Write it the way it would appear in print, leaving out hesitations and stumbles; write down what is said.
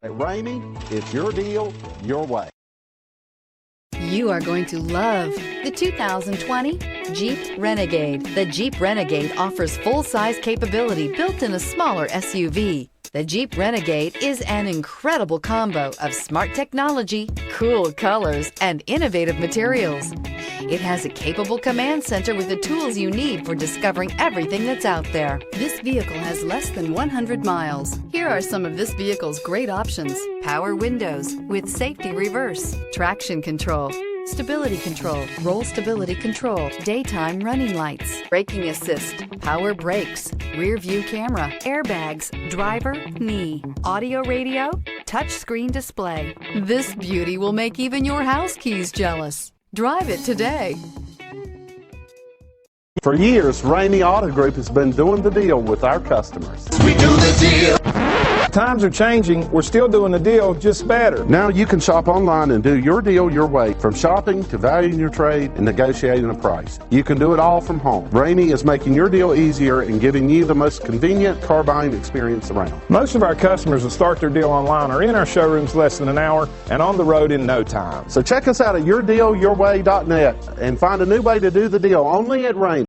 At Ramey, it's your deal, your way. You are going to love the 2020 Jeep Renegade. The Jeep Renegade offers full-size capability built in a smaller SUV. The Jeep Renegade is an incredible combo of smart technology, cool colors, and innovative materials. It has a capable command center with the tools you need for discovering everything that's out there. This vehicle has less than 100 miles. Here are some of this vehicle's great options: power windows with safety reverse, traction control, stability control, roll stability control, daytime running lights, braking assist, power brakes, rear view camera, airbags, driver, knee, audio radio, touchscreen display. This beauty will make even your house keys jealous. Drive it today. For years, Ramey Auto Group has been doing the deal with our customers. We do the deal. Times are changing. We're still doing the deal, just better. Now you can shop online and do your deal your way, from shopping to valuing your trade and negotiating a price. You can do it all from home. Ramey is making your deal easier and giving you the most convenient car buying experience around. Most of our customers that start their deal online are in our showrooms less than an hour and on the road in no time. So check us out at yourdealyourway.net and find a new way to do the deal only at Ramey.